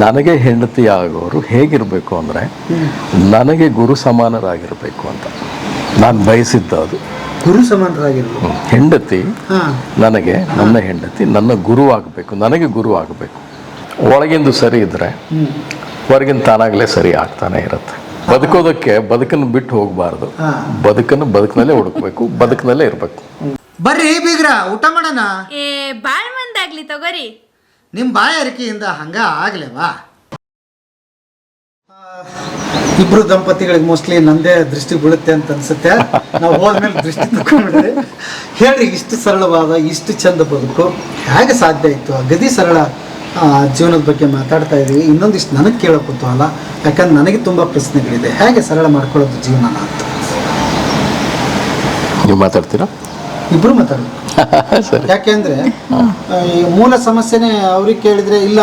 ನನಗೆ ಹೆಂಡತಿ ಆಗೋರು ಹೇಗಿರಬೇಕು ಅಂದರೆ ನನಗೆ ಗುರು ಸಮಾನರಾಗಿರಬೇಕು ಅಂತ ನಾನು ಬಯಸಿದ್ದ ಅದು. ಗುರು ಸಮಾನರಾಗಿರ್ಬೇಕು. ಹೆಂಡತಿ ನನಗೆ, ನನ್ನ ಹೆಂಡತಿ ನನ್ನ ಗುರು ಆಗಬೇಕು, ನನಗೆ ಗುರು ಆಗಬೇಕು. ಒಳಗಿಂದು ಸರಿ ಇದ್ದರೆ ಹೊರಗಿನ ತಾನಾಗಲೇ ಸರಿ ಆಗ್ತಾನೆ ಇರುತ್ತೆ. ಬದುಕೋದಕ್ಕೆ ಬದುಕನ್ನು ಬಿಟ್ಟು ಹೋಗಬಾರ್ದು, ಬದುಕನ್ನು ಬದುಕಿನಲ್ಲೇ ಹುಡುಕ್ಬೇಕು, ಬದುಕಿನಲ್ಲೇ ಇರಬೇಕು. ಬರ್ರಿ ಬೀಗ್ರ ಊಟ ಮಾಡೋಣ. ಬಾಳ್ ಮಂದಾಗ್ಲಿ ತಗೋರಿ. ನಿಮ್ಮ ಬಾಯಾರಿಕೆಯಿಂದ ಹಂಗ ಆಗ್ಲೇವಾ? ಇಬ್ರು ದಂಪತಿಗಳಿಗೆ ಮೋಸ್ಟ್ಲಿ ನಂದೇ ದೃಷ್ಟಿ ಬೀಳುತ್ತೆ ಅಂತ ಅನ್ಸುತ್ತೆ. ನಾವು ಹೋದ್ಮೇಲೆ ದೃಷ್ಟಿ ತಗೊಂಡ್ಬಿಡ್ರಿ. ಹೇಳ್ರಿ, ಇಷ್ಟು ಸರಳವಾದ ಇಷ್ಟು ಚಂದ ಬದುಕು ಹೇಗೆ ಸಾಧ್ಯ ಆಯಿತು? ಗದಿ ಸರಳ ಜೀವನದ ಬಗ್ಗೆ ಮಾತಾಡ್ತಾ ಇದ್ದೀವಿ. ಇನ್ನೊಂದಿಷ್ಟು ನನಗೆ ಕೇಳೋ ಕುತೂಹಲ, ಯಾಕಂದ್ರೆ ನನಗೆ ತುಂಬ ಪ್ರಶ್ನೆಗಳಿದೆ. ಹೇಗೆ ಸರಳ ಮಾಡ್ಕೊಳ್ಳೋದು ಜೀವನನ ಅಂತ ನೀವು ಮಾತಾಡ್ತೀರಾ? ಇಬ್ರು ಮಾತಾಡೋದು. ಯಾಕೆಂದ್ರೆ ಮೂಲ ಸಮಸ್ಯೆನೇ ಅವ್ರಿಗೆ ಕೇಳಿದ್ರೆ ಇಲ್ಲ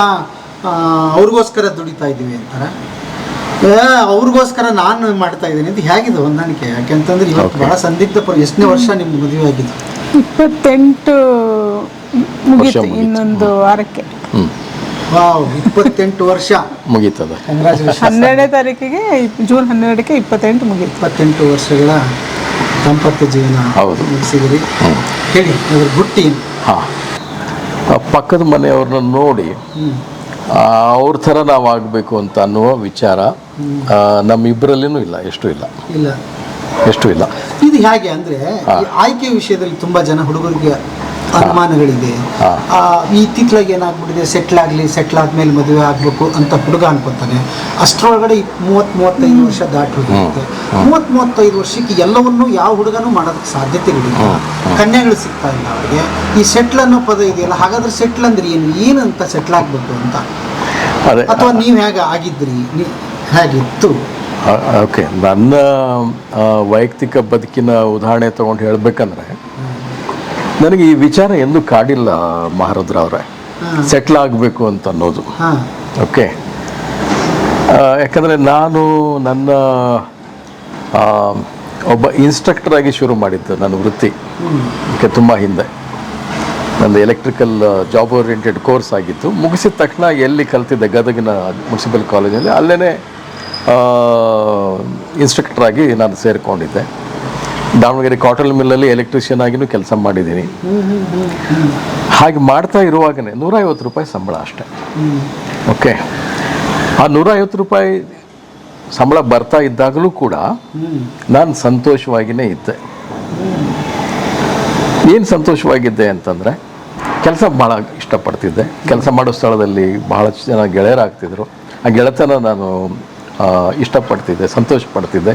ಅವ್ರಿಗೋಸ್ಕರ ದುಡಿತಾ ಇದ್ದೀವಿ ಅಂತಾರೆ, ಅವ್ರಿಗೋಸ್ಕರ ನಾನು ಮಾಡ್ತಾ ಇದ್ದೀನಿ ಅಂತ. ಹೇಗಿದೆ ಹೊಂದಾಣಿಕೆ? ಯಾಕೆಂತಂದ್ರೆ ಇವತ್ತು ಬಹಳ ಸಂದಿಗ್ಧ ಎಷ್ಟನೇ ವರ್ಷ ನಿಮ್ದು ಮದುವೆ ಆಗಿದೆ? 28 ಮುಗೀತು ಇನ್ನೊಂದು ವಾರಕ್ಕೆ. ವಾವ್, 28 ವರ್ಷ ಮುಗೀತದ. 12ನೇ ತಾರೀಕಿಗೆ, ಜೂನ್ 12ಕ್ಕೆ 28 ಮುಗೀತು. 28 ವರ್ಷಗಳ ದಾಂಪತ್ಯ ಜೀವನ ಮುಗಿಸಿದಿರಿ. ಹೇಳಿ ಅದ್ರ ಗುಟ್ಟಿ. ಹಾಂ, ಪಕ್ಕದ ಮನೆಯವ್ರನ್ನ ನೋಡಿ ಅವ್ರ ಥರ ನಾವು ಆಗಬೇಕು ಅಂತ ಅನ್ನುವ ವಿಚಾರ ನಮ್ಮಿಬ್ಬರಲ್ಲಿನೂ ಇಲ್ಲ, ಎಷ್ಟು ಇಲ್ಲ. ಇದು ಹೇಗೆ ಅಂದರೆ ಆಯ್ಕೆ ವಿಷಯದಲ್ಲಿ ತುಂಬ ಜನ ಹುಡುಗರಿಗೆ ಅನುಮಾನಗಳಿದೆ. ಇತ್ತೀಚೆಗೆ ಏನಾಗ್ಬಿಟ್ಟಿದೆ, ಸೆಟ್ಲ್ ಆದ್ಮೇಲೆ ಮದುವೆ ಆಗಬೇಕು ಅಂತ ಹುಡುಗ ಅನ್ಕೊತಾನೆ. ಅಷ್ಟರೊಳಗಡೆ 30-35 ವರ್ಷ ದಾಟಿ ಹೋಗಿರುತ್ತೆ. 30-35 ವರ್ಷಕ್ಕೆ ಎಲ್ಲವನ್ನೂ ಯಾವ ಹುಡುಗನೂ ಮಾಡೋದಕ್ಕೆ ಸಾಧ್ಯತೆಗಳಿಲ್ಲ. ಕನ್ಯೆಗಳು ಸಿಗ್ತಾ ಇಲ್ಲ ಅವರಿಗೆ. ಈ ಸೆಟ್ಲ್ ಅನ್ನೋ ಪದ ಇದೆಯಲ್ಲ, ಹಾಗಾದ್ರೆ ಸೆಟ್ಲ್ ಅಂದ್ರೆ ಏನಂತ ಸೆಟ್ಲ್ ಆಗ್ಬೇಕು ಅಂತ? ಅಥವಾ ನೀವು ಹೇಗೆ ಆಗಿದ್ರಿ, ಹೇಗಿತ್ತು? ಓಕೆ, ನನ್ನ ವೈಯಕ್ತಿಕ ಬದುಕಿನ ಉದಾಹರಣೆ ತೊಗೊಂಡು ಹೇಳಬೇಕಂದ್ರೆ, ನನಗೆ ಈ ವಿಚಾರ ಎಂದೂ ಕಾಡಿಲ್ಲ ಮಹಾರುದ್ರ ಅವರೇ, ಸೆಟ್ಲ್ ಆಗಬೇಕು ಅಂತ ಅನ್ನೋದು. ಓಕೆ, ಯಾಕಂದರೆ ನಾನು ನನ್ನ ಒಬ್ಬ ಇನ್ಸ್ಟ್ರಕ್ಟರಾಗಿ ಶುರು ಮಾಡಿದ್ದು ನನ್ನ ವೃತ್ತಿ ತುಂಬ ಹಿಂದೆ. ನಂದು ಎಲೆಕ್ಟ್ರಿಕಲ್ ಜಾಬ್ ಓರಿಯೆಂಟೆಡ್ ಕೋರ್ಸ್ ಆಗಿತ್ತು. ಮುಗಿಸಿದ ತಕ್ಷಣ ಎಲ್ಲಿ ಕಲ್ತಿದ್ದೆ, ಗದಗಿನ ಮುನ್ಸಿಪಲ್ ಕಾಲೇಜಲ್ಲಿ, ಅಲ್ಲೇ ಇನ್ಸ್ಟ್ರಕ್ಟರಾಗಿ ನಾನು ಸೇರಿಕೊಂಡಿದ್ದೆ. ದಾವಣಗೆರೆ ಕಾಟನ್ ಮಿಲ್ಲಲ್ಲಿ ಎಲೆಕ್ಟ್ರಿಷಿಯನ್ ಆಗಿನೂ ಕೆಲಸ ಮಾಡಿದ್ದೀನಿ. ಹಾಗೆ ಮಾಡ್ತಾ ಇರುವಾಗಲೇ 150 ರೂಪಾಯಿ ಸಂಬಳ ಅಷ್ಟೆ. ಓಕೆ, ಆ 150 ರೂಪಾಯಿ ಸಂಬಳ ಬರ್ತಾ ಇದ್ದಾಗಲೂ ಕೂಡ ನಾನು ಸಂತೋಷವಾಗಿಯೇ ಇದ್ದೆ. ಏನು ಸಂತೋಷವಾಗಿದ್ದೆ ಅಂತಂದರೆ, ಕೆಲಸ ಭಾಳ ಇಷ್ಟಪಡ್ತಿದ್ದೆ. ಕೆಲಸ ಮಾಡೋ ಸ್ಥಳದಲ್ಲಿ ಭಾಳ ಜನ ಗೆಳೆಯರಾಗ್ತಿದ್ರು. ಆ ಗೆಳೆತನ ನಾನು ಇಷ್ಟಪಡ್ತಿದ್ದೆ, ಸಂತೋಷ ಪಡ್ತಿದ್ದೆ.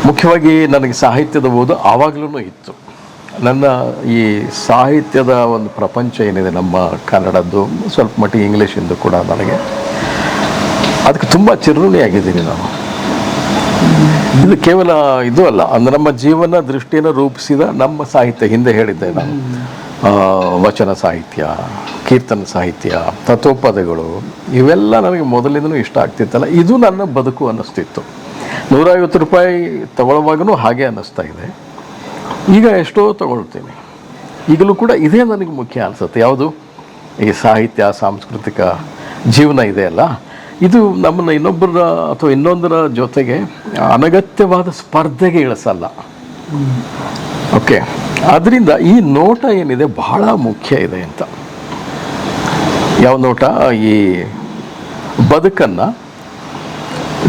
ಮುಖ್ಯವಾಗಿ ನನಗೆ ಸಾಹಿತ್ಯದ ಓದು ಆವಾಗಲೂ ಇತ್ತು. ನನ್ನ ಈ ಸಾಹಿತ್ಯದ ಒಂದು ಪ್ರಪಂಚ ಏನಿದೆ ನಮ್ಮ ಕನ್ನಡದ್ದು, ಸ್ವಲ್ಪ ಮಟ್ಟಿಗೆ ಇಂಗ್ಲೀಷಿಂದು ಕೂಡ ನನಗೆ ಅದಕ್ಕೆ ತುಂಬ ಚಿರುಣಿಯಾಗಿದ್ದೀನಿ ನಾನು. ಇದು ಕೇವಲ ಇದು ಅಲ್ಲ, ಅಂದರೆ ನಮ್ಮ ಜೀವನ ದೃಷ್ಟಿಯನ್ನು ರೂಪಿಸಿದ ನಮ್ಮ ಸಾಹಿತ್ಯ. ಹಿಂದೆ ಹೇಳಿದ್ದೆ ನಾನು, ವಚನ ಸಾಹಿತ್ಯ, ಕೀರ್ತನ ಸಾಹಿತ್ಯ, ತತ್ವಪದಗಳು, ಇವೆಲ್ಲ ನನಗೆ ಮೊದಲಿಂದನೂ ಇಷ್ಟ ಆಗ್ತಿತ್ತಲ್ಲ. ಇದು ನನ್ನ ಬದುಕು ಅನ್ನಿಸ್ತಿತ್ತು. 150 ರೂಪಾಯಿ ತಗೊಳ್ಳುವಾಗೂ ಹಾಗೆ ಅನ್ನಿಸ್ತಾ ಇದೆ. ಈಗ ಎಷ್ಟೋ ತಗೊಳ್ತೀನಿ. ಈಗಲೂ ಕೂಡ ಇದೇ ನನಗೆ ಮುಖ್ಯ ಅನಿಸುತ್ತೆ. ಯಾವುದು? ಈ ಸಾಹಿತ್ಯ, ಸಾಂಸ್ಕೃತಿಕ ಜೀವನ ಇದೆಯಲ್ಲ, ಇದು ನಮ್ಮನ್ನು ಇನ್ನೊಬ್ಬರ ಅಥವಾ ಇನ್ನೊಂದರ ಜೊತೆಗೆ ಅನಗತ್ಯವಾದ ಸ್ಪರ್ಧೆಗೆ ಇಳಿಸಲ್ಲ. ಓಕೆ, ಆದ್ದರಿಂದ ಈ ನೋಟ ಏನಿದೆ ಬಹಳ ಮುಖ್ಯ ಇದೆ ಅಂತ. ಯಾವ ನೋಟ? ಈ ಬದುಕನ್ನು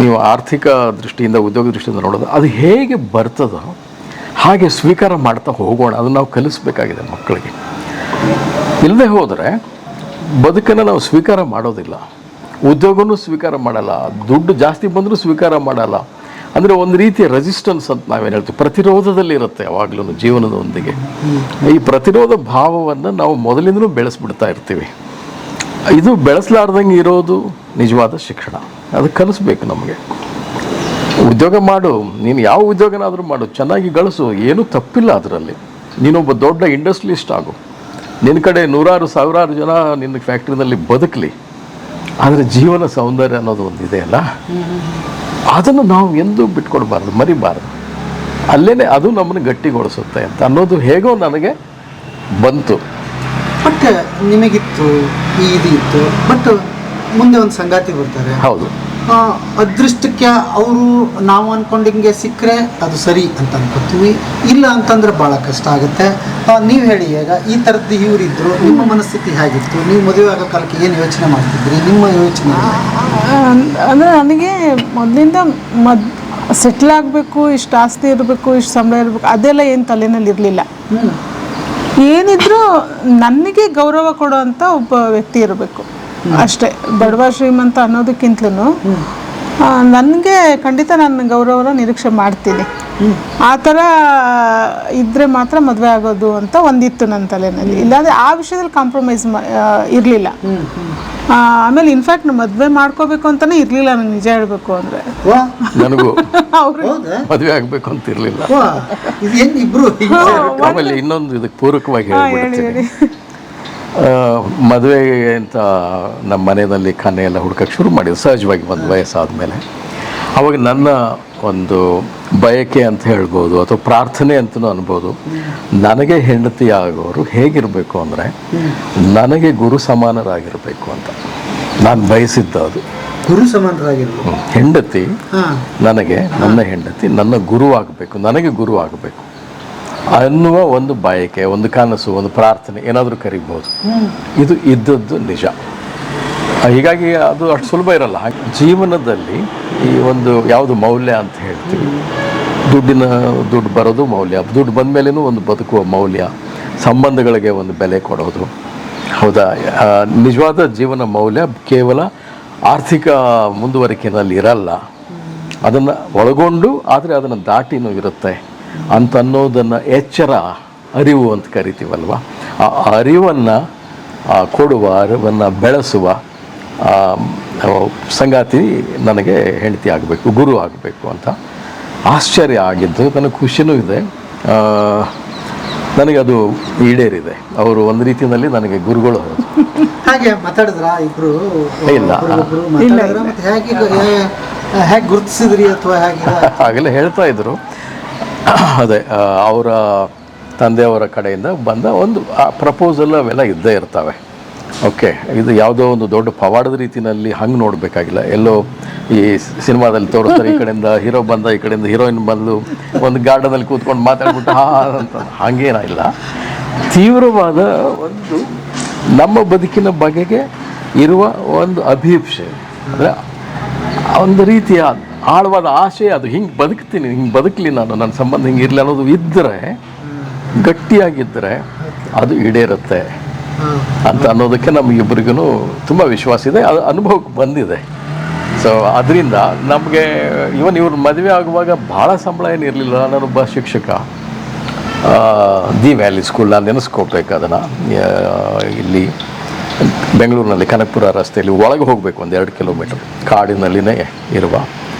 ನೀವು ಆರ್ಥಿಕ ದೃಷ್ಟಿಯಿಂದ, ಉದ್ಯೋಗ ದೃಷ್ಟಿಯಿಂದ ನೋಡೋದು, ಅದು ಹೇಗೆ ಬರ್ತದೋ ಹಾಗೆ ಸ್ವೀಕಾರ ಮಾಡ್ತಾ ಹೋಗೋಣ. ಅದನ್ನು ನಾವು ಕಲಿಸ್ಬೇಕಾಗಿದೆ ಮಕ್ಕಳಿಗೆ. ಇಲ್ಲದೆ ಹೋದರೆ ಬದುಕನ್ನು ನಾವು ಸ್ವೀಕಾರ ಮಾಡೋದಿಲ್ಲ. ಉದ್ಯೋಗನೂ ಸ್ವೀಕಾರ ಮಾಡಲ್ಲ, ದುಡ್ಡು ಜಾಸ್ತಿ ಬಂದರೂ ಸ್ವೀಕಾರ ಮಾಡಲ್ಲ. ಅಂದರೆ ಒಂದು ರೀತಿಯ ರೆಸಿಸ್ಟೆನ್ಸ್ ಅಂತ ನಾವೇನು ಹೇಳ್ತೀವಿ, ಪ್ರತಿರೋಧದಲ್ಲಿರುತ್ತೆ ಯಾವಾಗಲೂ ಜೀವನದೊಂದಿಗೆ. ಈ ಪ್ರತಿರೋಧ ಭಾವವನ್ನು ನಾವು ಮೊದಲಿಂದಲೂ ಬೆಳೆಸ್ಬಿಡ್ತಾ ಇರ್ತೀವಿ. ಇದು ಬೆಳೆಸಲಾರ್ದಂಗೆ ಇರೋದು ನಿಜವಾದ ಶಿಕ್ಷಣ. ಅದು ಕಲಿಸ್ಬೇಕು ನಮಗೆ. ಉದ್ಯೋಗ ಮಾಡು, ನೀನು ಯಾವ ಉದ್ಯೋಗನಾದರೂ ಮಾಡು, ಚೆನ್ನಾಗಿ ಗಳಿಸು, ಏನೂ ತಪ್ಪಿಲ್ಲ ಅದರಲ್ಲಿ. ನೀನೊಬ್ಬ ದೊಡ್ಡ ಇಂಡಸ್ಟ್ರಿಯಲಿಸ್ಟ್ ಆಗು, ನಿನ್ನ ಕಡೆ 100,000 ಜನ ನಿನ್ನ ಫ್ಯಾಕ್ಟ್ರಿನಲ್ಲಿ ಬದುಕಲಿ. ಆದರೆ ಜೀವನ ಸೌಂದರ್ಯ ಅನ್ನೋದು ಒಂದಿದೆಯಲ್ಲ, ಅದನ್ನು ನಾವು ಎಂದೂ ಬಿಟ್ಕೊಡ್ಬಾರ್ದು, ಮರಿಬಾರ್ದು. ಅಲ್ಲೇ ಅದು ನಮ್ಮನ್ನು ಗಟ್ಟಿಗೊಳಿಸುತ್ತೆ ಅಂತ ಅನ್ನೋದು ಹೇಗೋ ನನಗೆ ಬಂತು. ಬಟ್ ನಿಮಗಿತ್ತು, ಇದಿತ್ತು. ಬಟ್ ಮುಂದೆ ಒಂದು ಸಂಗಾತಿ ಬರ್ತಾರೆ. ಹೌದು. ಅದೃಷ್ಟಕ್ಕೆ ಅವರು ನಾವು ಅನ್ಕೊಂಡಿಂಗೆ ಸಿಕ್ಕರೆ ಅದು ಸರಿ ಅಂತ ಅನ್ಕೋತೀವಿ, ಇಲ್ಲ ಅಂತಂದ್ರೆ ಭಾಳ ಕಷ್ಟ ಆಗುತ್ತೆ. ನೀವು ಹೇಳಿ, ಈಗ ಈ ಥರದ್ದು ಇವರಿದ್ರು, ನಿಮ್ಮ ಮನಸ್ಥಿತಿ ಹೇಗಿತ್ತು? ನೀವು ಮದುವೆ ಆಗೋ ಕಾಲಕ್ಕೆ ಏನು ಯೋಚನೆ ಮಾಡ್ತಿದ್ರಿ? ನಿಮ್ಮ ಯೋಚನೆ ಅಂದರೆ ನನಗೆ ಮೊದಲಿಂದ ಸೆಟ್ಲ್ ಆಗಬೇಕು, ಇಷ್ಟು ಆಸ್ತಿ ಇರಬೇಕು, ಇಷ್ಟು ಸಂಬಳ ಇರಬೇಕು, ಅದೆಲ್ಲ ಏನು ತಲೆನಲ್ಲಿ ಇರಲಿಲ್ಲ. ಏನಿದ್ರು ನನಗೆ ಗೌರವ ಕೊಡೋ ಅಂಥ ಒಬ್ಬ ವ್ಯಕ್ತಿ ಇರಬೇಕು ಅಷ್ಟೇ. ಬಡವ ಶ್ರೀಮಂತ ಅನ್ನೋದಕ್ಕಿಂತಲೂ ನನಗೆ ಖಂಡಿತ ನಾನು ಗೌರವನ ನಿರೀಕ್ಷೆ ಮಾಡ್ತೀನಿ. ಆ ಥರ ಇದ್ದರೆ ಮಾತ್ರ ಮದುವೆ ಆಗೋದು ಅಂತ ಒಂದಿತ್ತು ನನ್ನ ತಲೆಯಲ್ಲಿ. ಇಲ್ಲಾಂದರೆ ಆ ವಿಷಯದಲ್ಲಿ ಕಾಂಪ್ರಮೈಸ್ ಇರಲಿಲ್ಲ. ಆಮೇಲೆ ಇನ್ಫ್ಯಾಕ್ಟ್ ಮದುವೆ ಮಾಡ್ಕೋಬೇಕು ಅಂತಲೇ ಇರಲಿಲ್ಲ ನನಗೆ, ನಿಜ ಹೇಳಬೇಕು ಅಂದರೆ. ನನಗೂ ಮದುವೆ ಆಗಬೇಕು ಅಂತ ಇರಲಿಲ್ಲ. ಆಮೇಲೆ ಇನ್ನೊಂದು ಇದಕ್ಕೆ ಪೂರಕವಾಗಿ ಹೇಳ್ಬಿಡ್ತೀನಿ. ಮದುವೆ ಅಂತ ನಮ್ಮ ಮನೆಯಲ್ಲಿ ಕನ್ನೆ ಎಲ್ಲ ಹುಡ್ಕಕ್ಕೆ ಶುರು ಮಾಡಿದ್ರು ಸಹಜವಾಗಿ ಒಂದು ವಯಸ್ಸಾದಮೇಲೆ. ಅವಾಗ ನನ್ನ ಒಂದು ಬಯಕೆ ಅಂತ ಹೇಳ್ಬೋದು ಅಥವಾ ಪ್ರಾರ್ಥನೆ ಅಂತಲೂ ಅನ್ಬೋದು, ನನಗೆ ಹೆಂಡತಿ ಆಗೋರು ಹೇಗಿರಬೇಕು ಅಂದರೆ ನನಗೆ ಗುರು ಸಮಾನರಾಗಿರಬೇಕು ಅಂತ ನಾನು ಬಯಸಿದ್ದ. ಅದು ಗುರು ಸಮಾನರಾಗಿರ್ಬೇಕು. ಹೆಂಡತಿ ನನಗೆ, ನನ್ನ ಹೆಂಡತಿ ನನ್ನ ಗುರು ಆಗಬೇಕು, ನನಗೆ ಗುರು ಆಗಬೇಕು ಅನ್ನುವ ಒಂದು ಬಯಕೆ, ಒಂದು ಕನಸು, ಒಂದು ಪ್ರಾರ್ಥನೆ, ಏನಾದರೂ ಕರಿಬೋದು. ಇದು ಇದ್ದದ್ದು ನಿಜ. ಹೀಗಾಗಿ ಅದು ಅಷ್ಟು ಸುಲಭ ಇರಲ್ಲ. ಜೀವನದಲ್ಲಿ ಈ ಒಂದು ಯಾವುದು ಮೌಲ್ಯ ಅಂತ ಹೇಳ್ತೀವಿ, ದುಡ್ಡು ಬರೋದು ಮೌಲ್ಯ, ದುಡ್ಡು ಬಂದ ಮೇಲೇನೂ ಒಂದು ಬದುಕುವ ಮೌಲ್ಯ, ಸಂಬಂಧಗಳಿಗೆ ಒಂದು ಬೆಲೆ ಕೊಡೋದು, ಹೌದಾ? ನಿಜವಾದ ಜೀವನ ಮೌಲ್ಯ ಕೇವಲ ಆರ್ಥಿಕ ಮುಂದುವರಿಕೆಯಲ್ಲಿ ಇರಲ್ಲ, ಅದನ್ನು ಒಳಗೊಂಡು ಆದರೆ ಅದನ್ನು ದಾಟಿನೂ ಇರುತ್ತೆ ಅಂತ ಅನ್ನೋದನ್ನು ಎಚ್ಚರ, ಅರಿವು ಅಂತ ಕರಿತೀವಲ್ವ, ಆ ಅರಿವನ್ನು ಕೊಡುವ, ಅರಿವನ್ನು ಬೆಳೆಸುವ ಸಂಗಾತಿ ನನಗೆ ಹೆಂಡತಿ ಆಗಬೇಕು, ಗುರು ಆಗಬೇಕು ಅಂತ ಆಶ್ಚರ್ಯ ಆಗಿದ್ದು. ನನಗೆ ಖುಷಿನೂ ಇದೆ, ನನಗೆ ಅದು ಈಡೇರಿದೆ. ಅವರು ಒಂದು ರೀತಿಯಲ್ಲಿ ನನಗೆ ಗುರುಗಳು. ಹಾಗೆ ಮಾತಾಡಿದ್ರ ಇಬ್ರು? ಇಲ್ಲ, ಹೇಗೆ ಗುರುತಿಸಿದ್ರಿ ಅಥವಾ ಹೇಗೆ? ಹಾಗೆಲ್ಲ ಹೇಳ್ತಾ ಇದ್ರು. ಅದೇ ಅವರ ತಂದೆಯವರ ಕಡೆಯಿಂದ ಬಂದ ಒಂದು ಪ್ರಪೋಸಲ್ ಅವೆಲ್ಲ ಇದ್ದೇ ಇರ್ತವೆ. ಓಕೆ, ಇದು ಯಾವುದೋ ಒಂದು ದೊಡ್ಡ ಪವಾಡದ ರೀತಿಯಲ್ಲಿ ಹಂಗೆ ನೋಡಬೇಕಾಗಿಲ್ಲ. ಎಲ್ಲೋ ಈ ಸಿನಿಮಾದಲ್ಲಿ ತೋರಿಸ್ತಾರೆ, ಈ ಕಡೆಯಿಂದ ಹೀರೋ ಬಂದ, ಈ ಕಡೆಯಿಂದ ಹೀರೋಯಿನ್ ಬಂದು ಒಂದು ಗಾರ್ಡನಲ್ಲಿ ಕೂತ್ಕೊಂಡು ಮಾತಾಡ್ಬಿಟ್ಟು ಅಂತ, ಹಾಗೇನಿಲ್ಲ. ತೀವ್ರವಾದ ಒಂದು ನಮ್ಮ ಬದುಕಿನ ಬಗೆಗೆ ಇರುವ ಒಂದು ಅಭಿಪ್ಸೆ, ಅಂದರೆ ಒಂದು ರೀತಿಯ ಆಳವಾದ ಆಶೆ, ಅದು ಹಿಂಗೆ ಬದುಕ್ತೀನಿ, ಹಿಂಗೆ ಬದುಕಲಿ ನಾನು, ನನ್ನ ಸಂಬಂಧ ಹಿಂಗೆ ಇರಲಿ ಅನ್ನೋದು ಇದ್ದರೆ, ಗಟ್ಟಿಯಾಗಿದ್ದರೆ ಅದು ಈಡೇರುತ್ತೆ ಅಂತ ಅನ್ನೋದಕ್ಕೆ ನಮಗಿಬ್ಬರಿಗೂ ತುಂಬ ವಿಶ್ವಾಸ ಇದೆ, ಅದು ಅನುಭವಕ್ಕೆ ಬಂದಿದೆ. ಸೊ ಅದರಿಂದ ನಮಗೆ ಇವನ್ ಇವ್ರ ಮದುವೆ ಆಗುವಾಗ ಭಾಳ ಸಂಬಳ ಏನಿರಲಿಲ್ಲ. ನಾನೊಬ್ಬ ಶಿಕ್ಷಕ, ದಿ ವ್ಯಾಲಿ ಸ್ಕೂಲ್, ನಾನು ನೆನೆಸ್ಕೋಬೇಕು ಅದನ್ನು. ಇಲ್ಲಿ ಬೆಂಗಳೂರಿನಲ್ಲಿ ಕನಕಪುರ ರಸ್ತೆಯಲ್ಲಿ ಒಳಗೆ ಹೋಗಬೇಕು, ಒಂದು 2 ಕಿಲೋಮೀಟರ್ ಕಾಡಿನಲ್ಲಿನೇ ಇರುವ,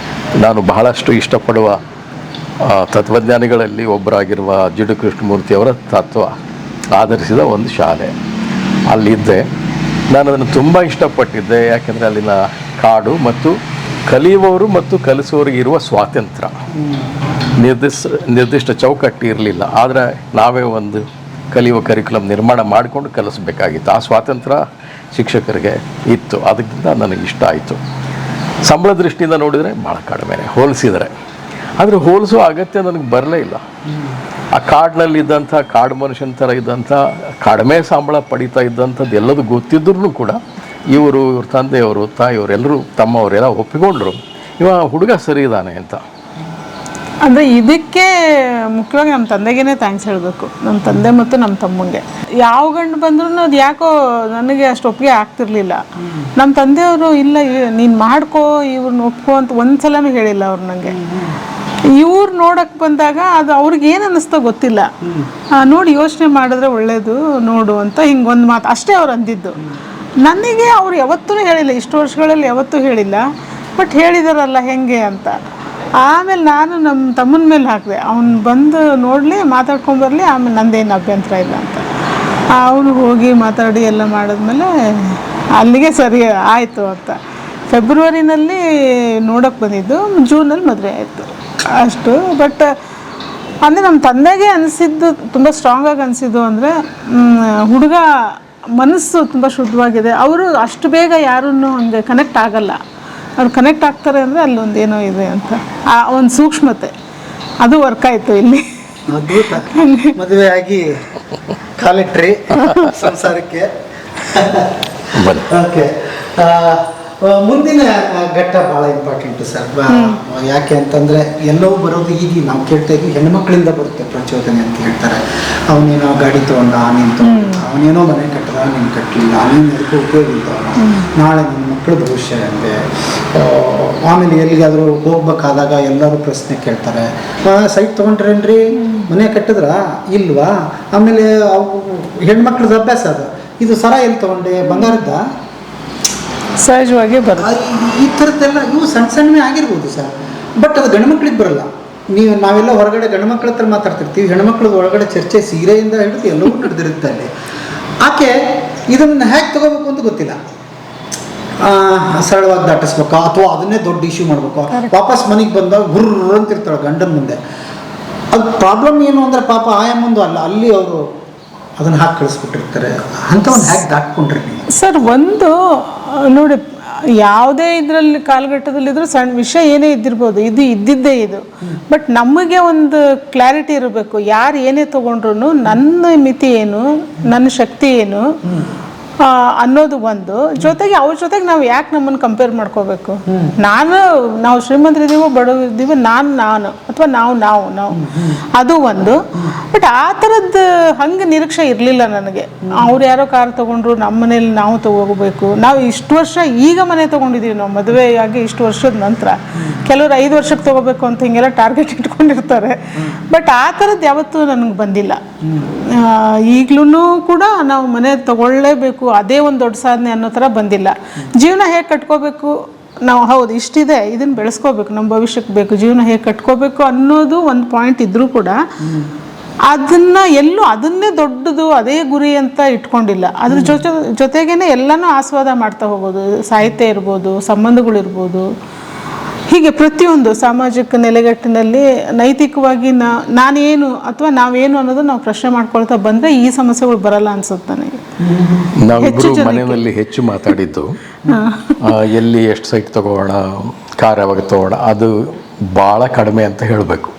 ನಾನು ಬಹಳಷ್ಟು ಇಷ್ಟಪಡುವ ತತ್ವಜ್ಞಾನಿಗಳಲ್ಲಿ ಒಬ್ಬರಾಗಿರುವ ಜಿಡ್ಡು ಕೃಷ್ಣಮೂರ್ತಿಯವರ ತತ್ವ ಆಧರಿಸಿದ ಒಂದು ಶಾಲೆ. ಅಲ್ಲಿದ್ದೆ. ನಾನು ಅದನ್ನು ತುಂಬ ಇಷ್ಟಪಟ್ಟಿದ್ದೆ, ಯಾಕೆಂದರೆ ಅಲ್ಲಿನ ಕಾಡು ಮತ್ತು ಕಲಿಯುವವರು ಮತ್ತು ಕಲಿಸುವವರಿಗೆ ಇರುವ ಸ್ವಾತಂತ್ರ್ಯ, ನಿರ್ದಿಷ್ಟ ಚೌಕಟ್ಟು ಇರಲಿಲ್ಲ. ಆದರೆ ನಾವೇ ಒಂದು ಕಲಿಯುವ ಕರಿಕ್ಯುಲಮ್ ನಿರ್ಮಾಣ ಮಾಡಿಕೊಂಡು ಕಲಿಸ್ಬೇಕಾಗಿತ್ತು. ಆ ಸ್ವಾತಂತ್ರ್ಯ ಶಿಕ್ಷಕರಿಗೆ ಇತ್ತು. ಅದಕ್ಕಿಂತ ನನಗೆ ಇಷ್ಟ ಆಯಿತು. ಸಂಬಳ ದೃಷ್ಟಿಯಿಂದ ನೋಡಿದರೆ ಭಾಳ ಕಡಿಮೆ ಹೋಲಿಸಿದರೆ, ಆದರೆ ಹೋಲಿಸೋ ಅಗತ್ಯ ನನಗೆ ಬರಲೇ ಇಲ್ಲ. ಆ ಕಾಡಿನಲ್ಲಿದ್ದಂಥ ಕಾಡು ಮನುಷ್ಯನ ಥರ ಇದ್ದಂಥ ಕಡಿಮೆ ಸಂಬಳ ಪಡೀತಾ ಇದ್ದಂಥದ್ದು ಎಲ್ಲದು ಗೊತ್ತಿದ್ರೂ ಕೂಡ ಇವ್ರ ತಂದೆಯವರು, ತಾಯಿಯವರೆಲ್ಲರೂ, ತಮ್ಮವರೆಲ್ಲ ಒಪ್ಪಿಕೊಂಡ್ರು ಇವ ಹುಡುಗ ಸರಿ ಇದ್ದಾನೆ ಅಂತ. ಅಂದರೆ ಇದಕ್ಕೆ ಮುಖ್ಯವಾಗಿ ನಮ್ಮ ತಂದೆಗೇ ಥ್ಯಾಂಕ್ಸ್ ಹೇಳಬೇಕು. ನಮ್ಮ ತಂದೆ ಮತ್ತು ನಮ್ಮ ತಮ್ಮಂಗೆ ಯಾವ ಗಂಡು ಬಂದ್ರೂ ಅದು ಯಾಕೋ ನನಗೆ ಅಷ್ಟು ಒಪ್ಪಿಗೆ ಆಗ್ತಿರ್ಲಿಲ್ಲ. ನಮ್ಮ ತಂದೆಯವರು ಇಲ್ಲ ನೀನು ಮಾಡ್ಕೋ, ಇವ್ರನ್ನ ಒಪ್ಕೋ ಅಂತ ಒಂದು ಸಲನೂ ಹೇಳಿಲ್ಲ ಅವ್ರು ನನಗೆ. ಇವ್ರು ನೋಡಕ್ಕೆ ಬಂದಾಗ ಅದು ಅವ್ರಿಗೆ ಏನು ಅನ್ನಿಸ್ತೋ ಗೊತ್ತಿಲ್ಲ, ನೋಡಿ ಯೋಚನೆ ಮಾಡಿದ್ರೆ ಒಳ್ಳೇದು ನೋಡು ಅಂತ ಹಿಂಗೆ ಒಂದು ಮಾತು ಅಷ್ಟೇ ಅವ್ರು ಅಂದಿದ್ದು. ನನಗೆ ಅವ್ರು ಯಾವತ್ತೂ ಹೇಳಿಲ್ಲ, ಇಷ್ಟು ವರ್ಷಗಳಲ್ಲಿ ಯಾವತ್ತೂ ಹೇಳಿಲ್ಲ. ಬಟ್ ಹೇಳಿದಾರಲ್ಲ ಹೆಂಗೆ ಅಂತ. ಆಮೇಲೆ ನಾನು ನಮ್ಮ ತಮ್ಮನ ಮೇಲೆ ಹಾಕಿದೆ, ಅವ್ನು ಬಂದು ನೋಡಲಿ, ಮಾತಾಡ್ಕೊಂಬರಲಿ, ಆಮೇಲೆ ನಂದೇನು ಅಭ್ಯಂತರ ಇಲ್ಲ ಅಂತ. ಅವನು ಹೋಗಿ ಮಾತಾಡಿ ಎಲ್ಲ ಮಾಡಿದ್ಮೇಲೆ ಅಲ್ಲಿಗೆ ಸರಿ ಆಯಿತು ಅಂತ. ಫೆಬ್ರವರಿನಲ್ಲಿ ನೋಡೋಕ್ಕೆ ಬಂದಿದ್ದು, ಜೂನಲ್ಲಿ ಮದುವೆ ಆಯಿತು ಅಷ್ಟು. ಬಟ್ ಅಂದರೆ ನಮ್ಮ ತಂದೆಗೆ ಅನಿಸಿದ್ದು ತುಂಬ ಸ್ಟ್ರಾಂಗಾಗಿ ಅನಿಸಿದ್ದು ಅಂದರೆ ಹುಡುಗ ಮನಸ್ಸು ತುಂಬ ಶುದ್ಧವಾಗಿದೆ. ಅವರು ಅಷ್ಟು ಬೇಗ ಯಾರನ್ನು ಹಂಗೆ ಕನೆಕ್ಟ್ ಆಗಲ್ಲ. ಅವ್ರು ಕನೆಕ್ಟ್ ಆಗ್ತಾರೆ ಅಂದರೆ ಅಲ್ಲೊಂದು ಏನೋ ಇದೆ ಅಂತ, ಆ ಒಂದು ಸೂಕ್ಷ್ಮತೆ ಅದು ವರ್ಕ್ ಆಯಿತು ಇಲ್ಲಿ. ಅದ್ಭುತ. ಮದುವೆ ಆಗಿ ಕಾಲಿಟ್ರಿ ಸಂಸಾರಕ್ಕೆ. ಬನ್ನಿ. ಓಕೆ, ಮುಂದಿನ ಘಟ್ಟ ಭಾಳ ಇಂಪಾರ್ಟೆಂಟು ಸರ್. ಯಾಕೆ ಅಂತಂದರೆ ಎಲ್ಲವೂ ಬರೋದು ಈಗ ನಾವು ಕೇಳ್ತಾ ಇದ್ವಿ ಹೆಣ್ಮಕ್ಳಿಂದ ಬರುತ್ತೆ ಪ್ರಚೋದನೆ ಅಂತ ಹೇಳ್ತಾರೆ. ಅವನೇನೋ ಗಾಡಿ ತೊಗೊಂಡ, ನೀನು ತೊಗೊಂಡ, ಅವನೇನೋ ಮನೆ ಕಟ್ಟದ, ನೀನು ಕಟ್ಟಲಿಲ್ಲ, ನೀನು ಅದಕ್ಕೆ ಉಪಯೋಗ ಇದ್ದವನು, ನಾಳೆ ನನ್ನ ಮಕ್ಕಳ ಭವಿಷ್ಯ ಹಂಗೆ. ಆಮೇಲೆ ಎಲ್ಲಿಗಾದರೂ ಹೋಗ್ಬೇಕಾದಾಗ ಎಲ್ಲರೂ ಪ್ರಶ್ನೆ ಕೇಳ್ತಾರೆ, ಸೈಟ್ ತೊಗೊಂಡ್ರೇನ್ರಿ, ಮನೆ ಕಟ್ಟಿದ್ರಾ ಇಲ್ವಾ? ಆಮೇಲೆ ಅವು ಹೆಣ್ಮಕ್ಳದ್ದು ಅಭ್ಯಾಸ ಅದು, ಇದು ಸರ ಎಲ್ಲಿ ತೊಗೊಂಡೆ, ಬಂಗಾರದ್ದ, ಸಹಜವಾಗಿ ಬರುತ್ತೆ. ಈ ಥರದ್ದೆಲ್ಲ ಇವು ಸಣ್ಣ ಸಣ್ಣವೇ ಆಗಿರ್ಬೋದು ಸರ್. ಬಟ್ ಅದು ಗಂಡ್ಮಕ್ಳಿಗೆ ಬರಲ್ಲ. ನಾವೆಲ್ಲ ಹೊರಗಡೆ ಗಂಡ್ಮಕ್ಳ ಹತ್ರ ಮಾತಾಡ್ತಿರ್ತೀವಿ, ಹೆಣ್ಮಕ್ಳದ್ದು ಒಳಗಡೆ ಚರ್ಚೆ ಸೀರೆಯಿಂದ ಹಿಡಿದು ಎಲ್ಲವೂ ನಡೆದಿರುತ್ತೆ ಅಲ್ಲಿ. ಆಕೆ ಇದನ್ನು ಹೇಗೆ ತಗೋಬೇಕು ಅಂತ ಗೊತ್ತಿಲ್ಲ. ಸರಳವಾಗಿ ದಾಟಿಸ್ಬೇಕಾ ಅಥವಾ ಅದನ್ನೇ ದೊಡ್ಡ ಇಶ್ಯೂ ಮಾಡಬೇಕು. ವಾಪಸ್ ಮನೆಗೆ ಬಂದಾಗ ಗುರ್ರ ಅಂತಿರ್ತಾಳೆ ಗಂಡನ ಮುಂದೆ. ಅದು ಪ್ರಾಬ್ಲಮ್ ಏನು ಅಂದರೆ ಪಾಪ ಆಯಮ್ಮಂದು ಅಲ್ಲ, ಅಲ್ಲಿ ಅವರು ಅದನ್ನು ಹಾಕಿ ಕಳಿಸ್ಬಿಟ್ಟಿರ್ತಾರೆ. ಅಂಥವನ್ನು ಹೇಗೆ ದಾಟ್ಕೊಂಡ್ರಿ ನೀವು ಸರ್? ಒಂದು ನೋಡಿ, ಯಾವುದೇ ಇದರಲ್ಲಿ ಕಾಲಘಟ್ಟದಲ್ಲಿದ್ದರೂ ಸಣ್ಣ ವಿಷಯ ಏನೇ ಇದ್ದಿರ್ಬೋದು, ಇದು ಇದ್ದಿದ್ದೇ ಇದು. ಬಟ್ ನಮಗೆ ಒಂದು ಕ್ಲಾರಿಟಿ ಇರಬೇಕು, ಯಾರು ಏನೇ ತೊಗೊಂಡ್ರು ನನ್ನ ಮಿತಿ ಏನು, ನನ್ನ ಶಕ್ತಿ ಏನು ಅನ್ನೋದು ಒಂದು. ಜೊತೆಗೆ ಅವ್ರ ಜೊತೆಗೆ ನಾವು ಯಾಕೆ ನಮ್ಮನ್ನು ಕಂಪೇರ್ ಮಾಡ್ಕೋಬೇಕು? ನಾವು ಶ್ರೀಮಂತರಿದ್ದೀವೋ ಬಡವರಿದ್ದೀವೋ, ನಾನು ಅಥವಾ ನಾವು ಅದು ಒಂದು. ಬಟ್ ಆ ಥರದ್ದು ಹಂಗೆ ನಿರೀಕ್ಷೆ ಇರಲಿಲ್ಲ ನನಗೆ. ಅವ್ರು ಯಾರೋ ಕಾರ್ ತೊಗೊಂಡ್ರು, ನಮ್ಮ ಮನೇಲಿ ನಾವು ತೊಗೋಬೇಕು. ನಾವು ಇಷ್ಟು ವರ್ಷ ಈಗ ಮನೆ ತೊಗೊಂಡಿದ್ದೀವಿ, ನಾವು ಮದುವೆಯಾಗಿ ಇಷ್ಟು ವರ್ಷದ ನಂತರ. ಕೆಲವರು 5 ವರ್ಷಕ್ಕೆ ತೊಗೋಬೇಕು ಅಂತ ಹಿಂಗೆಲ್ಲ ಟಾರ್ಗೆಟ್ ಇಟ್ಕೊಂಡಿರ್ತಾರೆ. ಬಟ್ ಆ ಥರದ್ದು ಯಾವತ್ತೂ ನನಗೆ ಬಂದಿಲ್ಲ. ಈಗಲೂ ಕೂಡ ನಾವು ಮನೆ ತೊಗೊಳ್ಳೇಬೇಕು, ಅದೇ ಒಂದು ದೊಡ್ಡ ಸಾಧನೆ ಅನ್ನೋ ಥರ ಬಂದಿಲ್ಲ. ಜೀವನ ಹೇಗೆ ಕಟ್ಕೋಬೇಕು, ನಾವು ಹೌದು ಇಷ್ಟಿದೆ, ಇದನ್ನು ಬೆಳೆಸ್ಕೋಬೇಕು, ನಮ್ಮ ಭವಿಷ್ಯಕ್ಕೆ ಬೇಕು, ಜೀವನ ಹೇಗೆ ಕಟ್ಕೋಬೇಕು ಅನ್ನೋದು ಒಂದು ಪಾಯಿಂಟ್ ಇದ್ದರೂ ಕೂಡ ಅದನ್ನೇ ದೊಡ್ಡದು, ಅದೇ ಗುರಿ ಅಂತ ಇಟ್ಕೊಂಡಿಲ್ಲ. ಅದ್ರ ಜೊತೆಗೇನೆ ಎಲ್ಲನೂ ಆಸ್ವಾದ ಮಾಡ್ತಾ ಹೋಗೋದು. ಸಾಹಿತ್ಯ ಇರ್ಬೋದು, ಸಂಬಂಧಗಳಿರ್ಬೋದು, ಹೀಗೆ ಪ್ರತಿಯೊಂದು ಸಾಮಾಜಿಕ ನೆಲೆಗಟ್ಟಿನಲ್ಲಿ ನೈತಿಕವಾಗಿ ನಾನೇನು ಅಥವಾ ನಾವೇನು ಅನ್ನೋದು ನಾವು ಪ್ರಶ್ನೆ ಮಾಡ್ಕೊಳ್ತಾ ಬಂದರೆ ಈ ಸಮಸ್ಯೆಗಳು ಬರಲ್ಲ ಅನ್ಸುತ್ತೆ ನನಗೆ. ನಾವಿಬ್ಬರು ಮನೆಯಲ್ಲಿ ಹೆಚ್ಚು ಮಾತಾಡಿದ್ದು ಎಲ್ಲಿ ಎಷ್ಟು ಸೈಟ್ ತಗೋಣ, ಕಾರ್ ಯಾವಾಗ ತಗೋಣ, ಅದು ಭಾಳ ಕಡಿಮೆ ಅಂತ ಹೇಳಬೇಕು.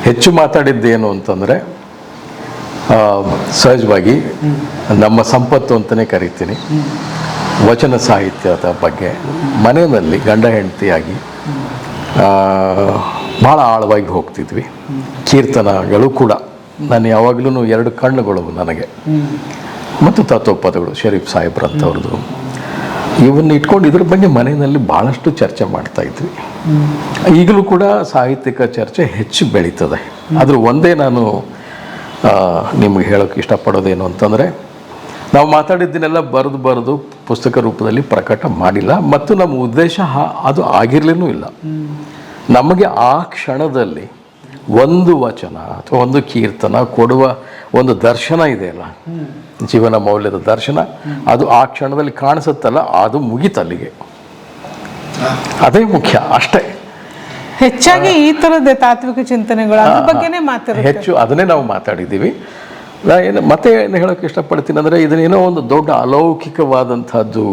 ಹೆಚ್ಚು ಮಾತಾಡಿದ್ದೇನು ಅಂತಂದರೆ ಸಹಜವಾಗಿ ನಮ್ಮ ಸಂಪತ್ತು ಅಂತಲೇ ಕರಿತೀನಿ, ವಚನ ಸಾಹಿತ್ಯದ ಬಗ್ಗೆ ಮನೆಯಲ್ಲಿ ಗಂಡ ಹೆಂಡತಿಯಾಗಿ ಭಾಳ ಆಳವಾಗಿ ಹೋಗ್ತಿದ್ವಿ. ಕೀರ್ತನಗಳು ಕೂಡ ನಾನು ಯಾವಾಗಲೂ 2 ಕಣ್ಣುಗಳು ನನಗೆ, ಮತ್ತು ತತ್ವಪದಗಳು ಶರೀಫ್ ಸಾಹೇಬ್ರಂಥವ್ರದ್ದು, ಇವನ್ನ ಇಟ್ಕೊಂಡು ಇದ್ರ ಬಗ್ಗೆ ಮನೆಯಲ್ಲಿ ಭಾಳಷ್ಟು ಚರ್ಚೆ ಮಾಡ್ತಾ ಇದ್ವಿ. ಈಗಲೂ ಕೂಡ ಸಾಹಿತ್ಯಿಕ ಚರ್ಚೆ ಹೆಚ್ಚು ಬೆಳೀತದೆ. ಅದ್ರ ಒಂದೇ ನಾನು ನಿಮಗೆ ಹೇಳೋಕ್ಕೆ ಇಷ್ಟಪಡೋದೇನು ಅಂತಂದರೆ, ನಾವು ಮಾತಾಡಿದ್ದನ್ನೆಲ್ಲ ಬರೆದು ಪುಸ್ತಕ ರೂಪದಲ್ಲಿ ಪ್ರಕಟ ಮಾಡಿಲ್ಲ, ಮತ್ತು ನಮ್ಮ ಉದ್ದೇಶ ಅದು ಆಗಿರಲೇನೂ ಇಲ್ಲ. ನಮಗೆ ಆ ಕ್ಷಣದಲ್ಲಿ ಒಂದು ವಚನ ಅಥವಾ ಒಂದು ಕೀರ್ತನ ಕೊಡುವ ಒಂದು ದರ್ಶನ ಇದೆಯಲ್ಲ, ಜೀವನ ಮೌಲ್ಯದ ದರ್ಶನ, ಅದು ಆ ಕ್ಷಣದಲ್ಲಿ ಕಾಣಿಸುತ್ತಲ್ಲ, ಅದು ಮುಗಿತಲ್ಲಿಗೆ. ಅದೇ ಮುಖ್ಯ ಅಷ್ಟೇ. ಹೆಚ್ಚಾಗಿ ಈ ಥರದ್ದೇ ತಾತ್ವಿಕ ಚಿಂತನೆಗಳು, ಅದ್ರ ಬಗ್ಗೆನೇ ಮಾತಾಡೋದು ಹೆಚ್ಚು, ಅದನ್ನೇ ನಾವು ಮಾತಾಡಿದ್ದೀವಿ. ಮತ್ತೆ ಏನು ಹೇಳೋಕ್ಕೆ ಇಷ್ಟಪಡ್ತೀನಿ ಅಂದರೆ, ಇದನ್ನೇನೋ ಒಂದು ದೊಡ್ಡ ಅಲೌಕಿಕವಾದಂಥದ್ದು,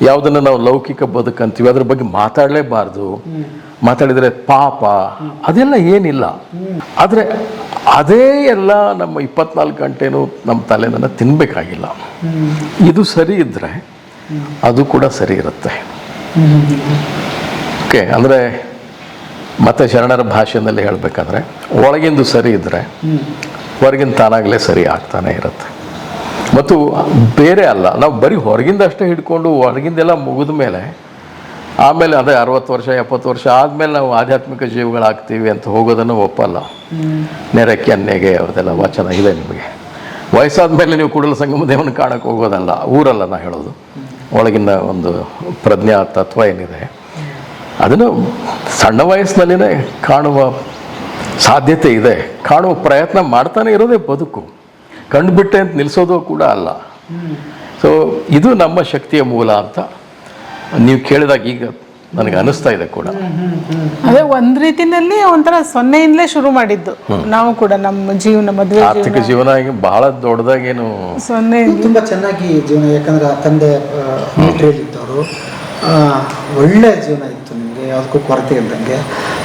ಯಾವುದನ್ನು ನಾವು ಲೌಕಿಕ ಬದುಕಂತೀವಿ ಅದ್ರ ಬಗ್ಗೆ ಮಾತಾಡಲೇಬಾರ್ದು, ಮಾತಾಡಿದರೆ ಪಾಪ, ಅದೆಲ್ಲ ಏನಿಲ್ಲ. ಆದರೆ ಅದೇ ಎಲ್ಲ ನಮ್ಮ 24 ಗಂಟೆನೂ ನಮ್ಮ ತಲೆನ ತಿನ್ನಬೇಕಾಗಿಲ್ಲ. ಇದು ಸರಿ ಇದ್ದರೆ ಅದು ಕೂಡ ಸರಿ ಇರುತ್ತೆ. ಓಕೆ, ಅಂದರೆ ಮತ್ತೆ ಶರಣರ ಭಾಷೆಯಲ್ಲಿ ಹೇಳಬೇಕಂದ್ರೆ, ಒಳಗಿಂದು ಸರಿ ಇದ್ದರೆ ಹೊರಗಿಂದ ತಾನಾಗಲೇ ಸರಿ ಆಗ್ತಾನೆ ಇರುತ್ತೆ. ಮತ್ತು ಬೇರೆ ಅಲ್ಲ, ನಾವು ಬರೀ ಹೊರಗಿಂದ ಅಷ್ಟೇ ಹಿಡ್ಕೊಂಡು ಹೊರಗಿಂದೆಲ್ಲ ಮುಗಿದ ಮೇಲೆ ಆಮೇಲೆ ಅದೇ 60 ವರ್ಷ 70 ವರ್ಷ ಆದಮೇಲೆ ನಾವು ಆಧ್ಯಾತ್ಮಿಕ ಜೀವಿಗಳಾಗ್ತೀವಿ ಅಂತ ಹೋಗೋದನ್ನು ಒಪ್ಪಲ್ಲ. ನೆರಕ್ಕೆ ಅನ್ನೆಗೆ ಅವ್ರದ್ದೆಲ್ಲ ವಚನ ಇದೆ ನಿಮಗೆ. ವಯಸ್ಸಾದ ಮೇಲೆ ನೀವು ಕೂಡಲ ಸಂಗಮ ದೇವನ ಕಾಣಕ್ಕೆ ಹೋಗೋದಲ್ಲ, ಊರಲ್ಲ ನಾ ಹೇಳೋದು. ಒಳಗಿನ ಒಂದು ಪ್ರಜ್ಞಾ ತತ್ವ ಏನಿದೆ ಅದನ್ನು ಸಣ್ಣ ವಯಸ್ಸಿನಲ್ಲಿನೇ ಕಾಣುವ ಸಾಧ್ಯತೆ ಇದೆ. ಕಾಣುವ ಪ್ರಯತ್ನ ಮಾಡ್ತಾನೆ ಇರೋದೇ ಬದುಕು, ಕಂಡುಬಿಟ್ಟೆ ಅಂತ ನಿಲ್ಲಿಸೋದು ಕೂಡ ಅಲ್ಲ. ಸೊ ಇದು ನಮ್ಮ ಶಕ್ತಿಯ ಮೂಲ ಅಂತ ನೀವು ಕೇಳಿದಾಗ ಈಗ ನನಗೆ ಅನಿಸ್ತಾ ಇದೆ ಕೂಡ. ಅದೇ ಒಂದ್ ರೀತಿನಲ್ಲಿ ಒಂಥರ ಸೊನ್ನೆಯಿಂದಲೇ ಶುರು ಮಾಡಿದ್ದು ನಾವು ಕೂಡ ನಮ್ಮ ಜೀವನ, ಮದುವೆ ಆರ್ಥಿಕ ಜೀವನ ಬಹಳ ದೊಡ್ಡದಾಗೇನು ಸೊನ್ನೆ. ತುಂಬ ಚೆನ್ನಾಗಿ ಜೀವನ, ಯಾಕಂದ್ರೆ ಆ ತಂದೆ ಮಿಲಿಟ್ರಿಯಲ್ಲಿ ಇದ್ದವರು, ಒಳ್ಳೆ ಜೀವನ ಇತ್ತು ನಿಮಗೆ, ಯಾವುದಕ್ಕೂ ಕೊರತೆ ಇಲ್ದಂಗೆ.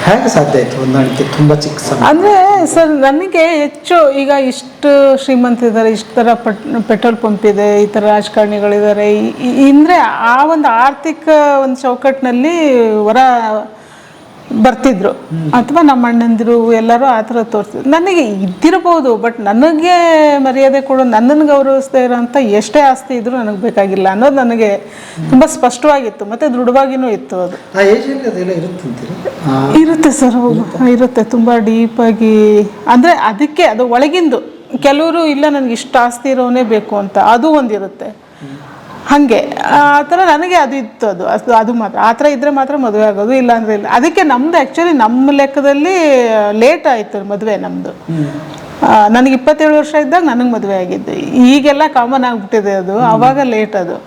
ಹೇಗೆ ಸಾಧ್ಯ ಆಯಿತು ಹೊಂದಾಣಿಕೆ ತುಂಬ ಚಿಕ್ಕ ಸಮಯ? ಅಂದರೆ ಸರ್ ನನಗೆ ಹೆಚ್ಚು ಈಗ ಇಷ್ಟು ಶ್ರೀಮಂತ ಇದ್ದಾರೆ, ಇಷ್ಟು ಥರ ಪೆಟ್ರೋಲ್ ಪಂಪ್ ಇದೆ, ಈ ಥರ ರಾಜಕಾರಣಿಗಳಿದ್ದಾರೆ, ಅಂದರೆ ಆ ಒಂದು ಆರ್ಥಿಕ ಒಂದು ಚೌಕಟ್ಟಿನಲ್ಲಿ ಹೊರ ಬರ್ತಿದ್ರು, ಅಥವಾ ನಮ್ಮ ಅಣ್ಣಂದಿರು ಎಲ್ಲರೂ ಆ ಥರ ತೋರಿಸ್ತಿದ್ರು. ನನಗೆ ಇದ್ದಿರ್ಬೋದು, ಬಟ್ ನನಗೆ ಮರ್ಯಾದೆ ಕೊಡು, ನನ್ನನ್ನು ಗೌರವಿಸ್ತಾ ಇರೋಂಥ ಎಷ್ಟೇ ಆಸ್ತಿ ಇದ್ರೂ ನನಗೆ ಬೇಕಾಗಿಲ್ಲ ಅನ್ನೋದು ನನಗೆ ತುಂಬ ಸ್ಪಷ್ಟವಾಗಿತ್ತು, ಮತ್ತು ದೃಢವಾಗಿಯೂ ಇತ್ತು. ಅದು ಆ ಏಜಲ್ಲಿ ಅದೆಲ್ಲ ಇರುತ್ತಂತೀರಾ? ಇರುತ್ತೆ ಸರ್, ಇರುತ್ತೆ ತುಂಬ ಡೀಪಾಗಿ. ಅಂದರೆ ಅದಕ್ಕೆ ಅದು ಒಳಗಿಂದು. ಕೆಲವರು ಇಲ್ಲ ನನಗೆ ಇಷ್ಟು ಆಸ್ತಿ ಇರೋನೇ ಬೇಕು ಅಂತ, ಅದು ಒಂದಿರುತ್ತೆ. ಹಾಗೆ ಆ ಥರ ನನಗೆ ಅದು ಇತ್ತು. ಅದು ಮಾತ್ರ ಆ ಥರ ಇದ್ದರೆ ಮಾತ್ರ ಮದುವೆ ಆಗೋದು, ಇಲ್ಲ ಅಂದರೆ ಇಲ್ಲ. ಅದಕ್ಕೆ ನಮ್ಮದು ಆ್ಯಕ್ಚುಲಿ ನಮ್ಮ ಲೆಕ್ಕದಲ್ಲಿ ಲೇಟ್ ಆಯಿತು ಮದುವೆ ನಮ್ಮದು. ನನಗೆ 27 ವರ್ಷ ಇದ್ದಾಗ ನನಗೆ ಮದುವೆ ಆಗಿದ್ದು. ಈಗೆಲ್ಲ ಕಾಮನ್ ಆಗಿಬಿಟ್ಟಿದೆ ಅದು, ಆವಾಗ ಲೇಟ್ ಅದು.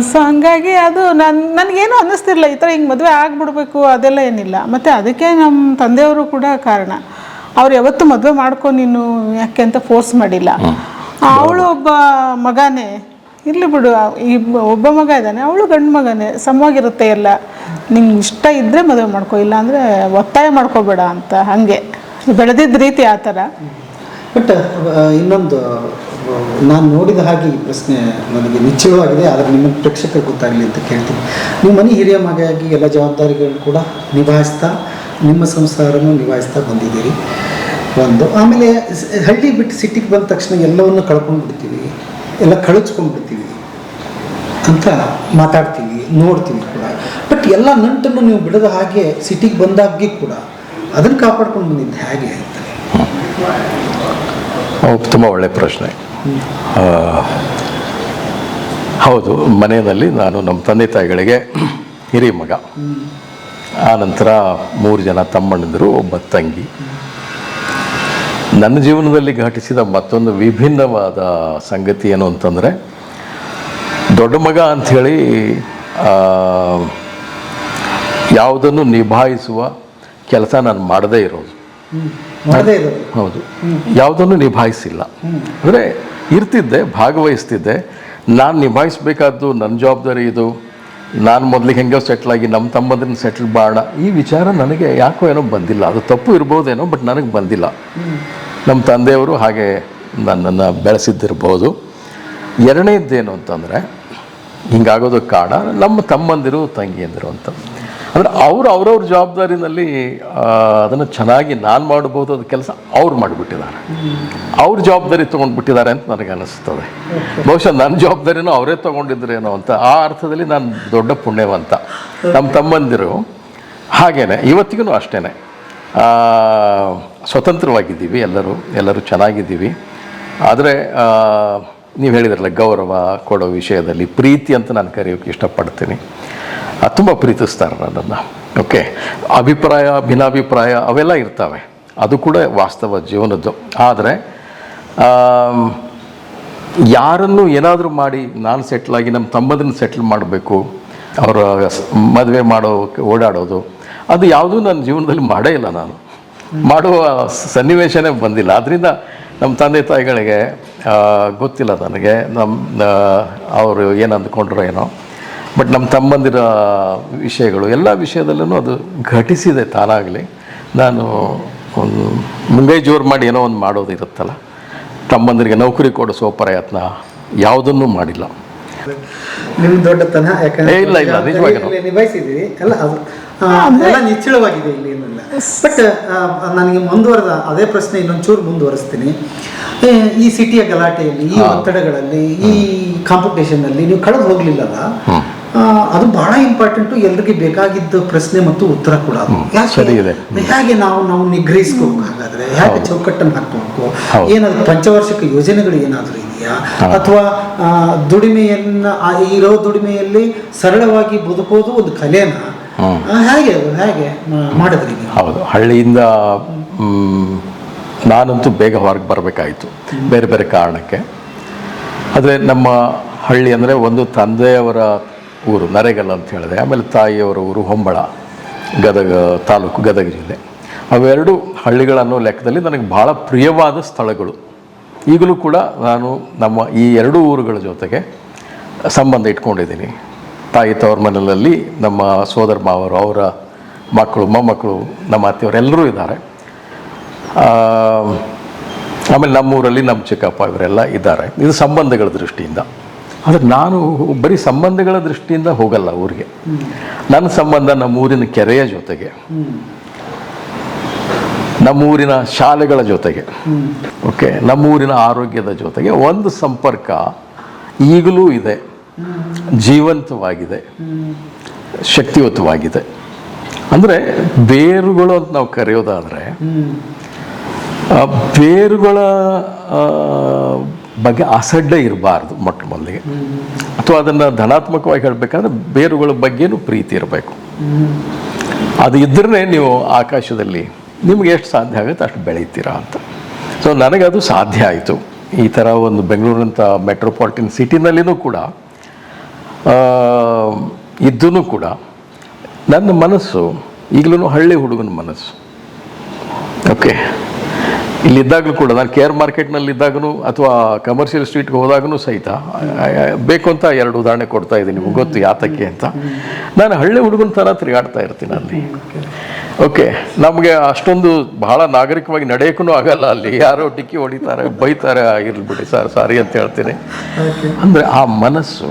ಸೊ ಹಂಗಾಗಿ ಅದು ನನಗೇನು ಅನ್ನಿಸ್ತಿರ್ಲಿಲ್ಲ ಈ ಥರ ಹಿಂಗೆ ಮದುವೆ ಆಗಿಬಿಡ್ಬೇಕು ಅದೆಲ್ಲ ಏನಿಲ್ಲ. ಮತ್ತು ಅದಕ್ಕೆ ನಮ್ಮ ತಂದೆಯವರು ಕೂಡ ಕಾರಣ. ಅವ್ರು ಯಾವತ್ತೂ ಮದುವೆ ಮಾಡ್ಕೊ ನೀನು ಯಾಕೆ ಅಂತ ಫೋರ್ಸ್ ಮಾಡಿಲ್ಲ. ಅವಳು ಒಬ್ಬ ಮಗನೇ ಇರಲಿ ಬಿಡು, ಈ ಒಬ್ಬ ಮಗ ಇದ್ದಾನೆ, ಅವಳು ಗಂಡು ಮಗನೇ, ಸಮವಾಗಿರುತ್ತೆ ಎಲ್ಲ, ನಿಂಗೆ ಇಷ್ಟ ಇದ್ದರೆ ಮದುವೆ ಮಾಡ್ಕೊ, ಇಲ್ಲ ಅಂದರೆ ಒತ್ತಾಯ ಮಾಡ್ಕೋಬೇಡ ಅಂತ. ಹಾಗೆ ಬೆಳೆದಿದ್ದ ರೀತಿ ಆ ಥರ. ಬಟ್ ಇನ್ನೊಂದು, ನಾನು ನೋಡಿದ ಹಾಗೆ ಈ ಪ್ರಶ್ನೆ ನನಗೆ ನಿಶ್ಚಯವಾಗಿದೆ, ಆದರೆ ನಿಮ್ಮ ಪ್ರೇಕ್ಷಕರಿಗೆ ಗೊತ್ತಾಗಲಿ ಅಂತ ಕೇಳ್ತೀನಿ. ನೀವು ಮನೆ ಹಿರಿಯ ಮಗಾಗಿ ಎಲ್ಲ ಜವಾಬ್ದಾರಿಗಳನ್ನು ಕೂಡ ನಿಭಾಯಿಸ್ತಾ ನಿಮ್ಮ ಸಂಸಾರನೂ ನಿಭಾಯಿಸ್ತಾ ಬಂದಿದ್ದೀರಿ ಒಂದು. ಆಮೇಲೆ ಹಳ್ಳಿ ಬಿಟ್ಟು ಸಿಟಿಗೆ ಬಂದ ತಕ್ಷಣ ಎಲ್ಲವನ್ನು ಕಳ್ಕೊಂಡ್ಬಿಡ್ತೀವಿ, ಎಲ್ಲ ಕಳಿಸ್ಕೊಂಡ್ಬಿಡ್ತೀವಿ ಅಂತ ಮಾತಾಡ್ತೀವಿ, ನೋಡ್ತೀವಿ ಕೂಡ. ಬಟ್ ಎಲ್ಲ ನಂಟನ್ನು ನೀವು ಬಿಡದ ಹಾಗೆ ಸಿಟಿಗೆ ಬಂದಾಗಿ ಕೂಡ ಅದನ್ನು ಕಾಪಾಡ್ಕೊಂಡು ಬಂದಿದ್ದು ಹೇಗೆ ಅಂತ? ತುಂಬ ಒಳ್ಳೆಯ ಪ್ರಶ್ನೆ. ಹೌದು, ಮನೆಯಲ್ಲಿ ನಾನು ನಮ್ಮ ತಂದೆ ತಾಯಿಗಳಿಗೆ ಹಿರಿಯ ಮಗ, ಆನಂತರ 3 ಜನ ತಮ್ಮಂದಿರು, ಒಬ್ಬ ತಂಗಿ. ನನ್ನ ಜೀವನದಲ್ಲಿ ಘಟಿಸಿದ ಮತ್ತೊಂದು ವಿಭಿನ್ನವಾದ ಸಂಗತಿ ಏನು ಅಂತಂದರೆ, ದೊಡ್ಡ ಮಗ ಅಂಥೇಳಿ ಯಾವುದನ್ನು ನಿಭಾಯಿಸುವ ಕೆಲಸ ನಾನು ಮಾಡದೇ ಇರೋದು. ಹೌದು, ಯಾವುದನ್ನು ನಿಭಾಯಿಸಿಲ್ಲ. ಅಂದರೆ ಇರ್ತಿದ್ದೆ, ಭಾಗವಹಿಸ್ತಿದ್ದೆ. ನಾನು ನಿಭಾಯಿಸಬೇಕಾದ್ದು ನನ್ನ ಜವಾಬ್ದಾರಿ ಇದು. ನಾನು ಮೊದಲಿಗೆ ಹೆಂಗೋ ಸೆಟ್ಲಾಗಿ ನಮ್ಮ ತಮ್ಮದನ್ನು ಸೆಟ್ಲ್ ಮಾಡೋಣ, ಈ ವಿಚಾರ ನನಗೆ ಯಾಕೋ ಏನೋ ಬಂದಿಲ್ಲ. ಅದು ತಪ್ಪು ಇರ್ಬೋದೇನೋ, ಬಟ್ ನನಗೆ ಬಂದಿಲ್ಲ. ನಮ್ಮ ತಂದೆಯವರು ಹಾಗೆ ನನ್ನನ್ನು ಬೆಳೆಸಿದ್ದಿರ್ಬೋದು. ಎರಡನೇದ್ದೇನು ಅಂತಂದರೆ, ಹಿಂಗಾಗೋದಕ್ಕೆ ಕಾರಣ ನಮ್ಮ ತಮ್ಮಂದಿರು ತಂಗಿಯಂದಿರು ಅಂತ. ಅಂದರೆ ಅವ್ರವ್ರ ಜವಾಬ್ದಾರಿನಲ್ಲಿ ಅದನ್ನು ಚೆನ್ನಾಗಿ ನಾನು ಮಾಡ್ಬೋದು ಅದು ಕೆಲಸ ಅವ್ರು ಮಾಡಿಬಿಟ್ಟಿದ್ದಾರೆ, ಅವ್ರ ಜವಾಬ್ದಾರಿ ತೊಗೊಂಡ್ಬಿಟ್ಟಿದ್ದಾರೆ ಅಂತ ನನಗೆ ಅನ್ನಿಸ್ತದೆ. ಬಹುಶಃ ನನ್ನ ಜವಾಬ್ದಾರಿನೂ ಅವರೇ ತೊಗೊಂಡಿದ್ರೇನೋ ಅಂತ. ಆ ಅರ್ಥದಲ್ಲಿ ನಾನು ದೊಡ್ಡ ಪುಣ್ಯವಂತ. ನಮ್ಮ ತಮ್ಮಂದಿರು ಹಾಗೇನೆ, ಇವತ್ತಿಗೂ ಅಷ್ಟೇ ಸ್ವತಂತ್ರವಾಗಿದ್ದೀವಿ, ಎಲ್ಲರೂ ಚೆನ್ನಾಗಿದ್ದೀವಿ. ಆದರೆ ನೀವು ಹೇಳಿದ್ರಲ್ಲ, ಗೌರವ ಕೊಡೋ ವಿಷಯದಲ್ಲಿ ಪ್ರೀತಿ ಅಂತ ನಾನು ಕರೆಯೋಕ್ಕೆ ಇಷ್ಟಪಡ್ತೀನಿ. ತುಂಬ ಪ್ರೀತಿಸ್ತಾರೆ ನನ್ನನ್ನು. ಓಕೆ, ಅಭಿಪ್ರಾಯ, ಭಿನ್ನಾಭಿಪ್ರಾಯ ಅವೆಲ್ಲ ಇರ್ತವೆ, ಅದು ಕೂಡ ವಾಸ್ತವ ಜೀವನದ್ದು. ಆದರೆ ಯಾರನ್ನು ಏನಾದರೂ ಮಾಡಿ ನಾನು ಸೆಟ್ಲಾಗಿ ನಮ್ಮ ತಮ್ಮದನ್ನು ಸೆಟ್ಲ್ ಮಾಡಬೇಕು, ಅವರ ಮದುವೆ ಮಾಡೋಕ್ಕೆ ಓಡಾಡೋದು, ಅದು ಯಾವುದೂ ನನ್ನ ಜೀವನದಲ್ಲಿ ಮಾಡೇ ಇಲ್ಲ. ನಾನು ಮಾಡುವ ಸನ್ನಿವೇಶನೇ ಬಂದಿಲ್ಲ. ಆದ್ದರಿಂದ ನಮ್ಮ ತಂದೆ ತಾಯಿಗಳಿಗೆ ಗೊತ್ತಿಲ್ಲ ನನಗೆ ಅವರು ಏನು ಅಂದ್ಕೊಂಡ್ರೋ ಏನೋ. ಬಟ್ ನಮ್ಮ ತಮ್ಮಂದಿರ ವಿಷಯಗಳು ಎಲ್ಲ ವಿಷಯದಲ್ಲೂ ಅದು ಘಟಿಸಿದೆ ತಾನಾಗಲಿ. ನಾನು ಒಂದು ಮುಂಗೈ ಜೋರು ಮಾಡಿ ಏನೋ ಒಂದು ಮಾಡೋದು ಇರುತ್ತಲ್ಲ, ತಮ್ಮಂದಿರಿಗೆ ನೌಕರಿ ಕೊಡಿಸೋ ಪ್ರಯತ್ನ ಯಾವುದನ್ನೂ ಮಾಡಿಲ್ಲ. ನಿಮ್ಮ ದೊಡ್ಡತನ ಯಾಕಂದ್ರೆ ಇಲ್ಲ ನಿಜವಾಗಿ ನಿಭಾಯಿಸಿದ್ದೀವಿ ಎಲ್ಲ, ಅದು ಎಲ್ಲ ನಿಚ್ಚಳವಾಗಿದೆ ಇಲ್ಲಿ ಏನಿಲ್ಲ. ಬಟ್ ನನಗೆ ಮುಂದುವರೆದ ಅದೇ ಪ್ರಶ್ನೆ ಇನ್ನೊಂಚೂರು ಮುಂದುವರಿಸ್ತೀನಿ. ಈ ಸಿಟಿಯ ಗಲಾಟೆಯಲ್ಲಿ, ಈ ಒತ್ತಡಗಳಲ್ಲಿ, ಈ ಕಾಂಪಿಟೇಷನ್ನಲ್ಲಿ ನೀವು ಕಳೆದು ಹೋಗ್ಲಿಲ್ಲಲ್ಲ, ಅದು ಬಹಳ ಇಂಪಾರ್ಟೆಂಟು. ಎಲ್ರಿಗೆ ಬೇಕಾಗಿದ್ದ ಪ್ರಶ್ನೆ ಮತ್ತು ಉತ್ತರ ಕೂಡ. ಹೇಗೆ ನಾವು ನಿಗ್ರಹಿಸ್ಕೋಬೇಕು, ಹಾಗಾದ್ರೆ ಹೇಗೆ ಚೌಕಟ್ಟನ್ನು ಹಾಕಬೇಕು, ಏನಾದ್ರು ಪಂಚವಾರ್ಷಿಕ ಯೋಜನೆಗಳು ಏನಾದರೂ ಇದೆಯಾ, ಅಥವಾ ಇರೋ ದುಡಿಮೆಯಲ್ಲಿ ಸರಳವಾಗಿ ಬದುಕೋದು ಒಂದು ಕಲೆನ ಹೇಗೆ ಮಾಡಿದ್ರಿ? ಹೌದು, ಹಳ್ಳಿಯಿಂದ ನಾನಂತೂ ಬೇಗ ಹೊರಗೆ ಬರಬೇಕಾಯಿತು ಬೇರೆ ಬೇರೆ ಕಾರಣಕ್ಕೆ. ಆದರೆ ನಮ್ಮ ಹಳ್ಳಿ ಅಂದರೆ ಒಂದು ತಂದೆಯವರ ಊರು ನರೇಗಲ್ ಅಂತ ಹೇಳಿದೆ. ಆಮೇಲೆ ತಾಯಿಯವರ ಊರು ಹೊಂಬಳ, ಗದಗ ತಾಲೂಕು, ಗದಗ ಜಿಲ್ಲೆ. ಅವೆರಡು ಹಳ್ಳಿಗಳನ್ನೋ ಲೆಕ್ಕದಲ್ಲಿ ನನಗೆ ಭಾಳ ಪ್ರಿಯವಾದ ಸ್ಥಳಗಳು. ಈಗಲೂ ಕೂಡ ನಾನು ನಮ್ಮ ಈ ಎರಡೂ ಊರುಗಳ ಜೊತೆಗೆ ಸಂಬಂಧ ಇಟ್ಕೊಂಡಿದ್ದೀನಿ. ತಾಯಿ ತವ್ರ ಮನೆಯಲ್ಲಿ ನಮ್ಮ ಸೋದರ ಮಾವರು, ಅವರ ಮಕ್ಕಳು, ಮೊಮ್ಮಕ್ಕಳು, ನಮ್ಮ ಅತ್ತೆಯವರೆಲ್ಲರೂ ಇದ್ದಾರೆ. ಆಮೇಲೆ ನಮ್ಮೂರಲ್ಲಿ ನಮ್ಮ ಚಿಕ್ಕಪ್ಪ ಇವರೆಲ್ಲ ಇದ್ದಾರೆ. ಇದು ಸಂಬಂಧಗಳ ದೃಷ್ಟಿಯಿಂದ. ಆದರೆ ನಾನು ಬರೀ ಸಂಬಂಧಗಳ ದೃಷ್ಟಿಯಿಂದ ಹೋಗಲ್ಲ ಊರಿಗೆ. ನನ್ನ ಸಂಬಂಧ ನಮ್ಮೂರಿನ ಕೆರೆಯ ಜೊತೆಗೆ, ನಮ್ಮೂರಿನ ಶಾಲೆಗಳ ಜೊತೆಗೆ, ಓಕೆ, ನಮ್ಮೂರಿನ ಆರೋಗ್ಯದ ಜೊತೆಗೆ ಒಂದು ಸಂಪರ್ಕ ಈಗಲೂ ಇದೆ, ಜೀವಂತವಾಗಿದೆ, ಶಕ್ತಿಯುತವಾಗಿದೆ. ಅಂದರೆ ಬೇರುಗಳು ಅಂತ ನಾವು ಕರೆಯೋದಾದರೆ, ಬೇರುಗಳ ಬಗ್ಗೆ ಅಸಡ್ಡೆ ಇರಬಾರ್ದು ಮೊಟ್ಟ ಮೊದಲಿಗೆ. ಅಥವಾ ಅದನ್ನು ಧನಾತ್ಮಕವಾಗಿ ಹೇಳಬೇಕಂದ್ರೆ ಬೇರುಗಳ ಬಗ್ಗೆನೂ ಪ್ರೀತಿ ಇರಬೇಕು. ಅದು ಇದ್ದರೆ ನೀವು ಆಕಾಶದಲ್ಲಿ ನಿಮ್ಗೆ ಎಷ್ಟು ಸಾಧ್ಯ ಆಗುತ್ತೆ ಅಷ್ಟು ಬೆಳೀತೀರಾ ಅಂತ. ಸೊ ನನಗದು ಸಾಧ್ಯ ಆಯಿತು. ಈ ಥರ ಒಂದು ಬೆಂಗಳೂರಿನಂಥ ಮೆಟ್ರೋಪಾಲಿಟನ್ ಸಿಟಿನಲ್ಲಿನೂ ಕೂಡ ಇದ್ದೂ ಕೂಡ ನನ್ನ ಮನಸ್ಸು ಈಗಲೂ ಹಳ್ಳಿ ಹುಡುಗನ ಮನಸ್ಸು. ಓಕೆ, ಇಲ್ಲಿದ್ದಾಗಲೂ ಕೂಡ ನಾನು ಕೇರ್ ಮಾರ್ಕೆಟ್ನಲ್ಲಿದ್ದಾಗೂ ಅಥವಾ ಕಮರ್ಷಿಯಲ್ ಸ್ಟ್ರೀಟ್ಗೆ ಹೋದಾಗೂ ಸಹಿತ ಬೇಕು ಅಂತ ಎರಡು ಉದಾಹರಣೆ ಕೊಡ್ತಾ ಇದ್ದೀನಿ, ನಿಮ್ಗೆ ಗೊತ್ತು ಯಾತಕ್ಕೆ ಅಂತ. ನಾನು ಹಳ್ಳಿ ಹುಡುಗನ ಥರ ತಿರುಗಾಡ್ತಾ ಇರ್ತೀನಿ ಅಲ್ಲಿ. ಓಕೆ, ನಮಗೆ ಅಷ್ಟೊಂದು ಬಹಳ ನಾಗರಿಕವಾಗಿ ನಡೆಯೋಕ್ಕೂ ಆಗಲ್ಲ. ಅಲ್ಲಿ ಯಾರೋ ಡಿಕ್ಕಿ ಹೊಡಿತಾರೆ, ಬೈತಾರೆ, ಇರ್ಲಿಬಿಡಿ ಸರ್ ಸಾರಿ ಅಂತ ಹೇಳ್ತೀನಿ. ಅಂದರೆ ಆ ಮನಸ್ಸು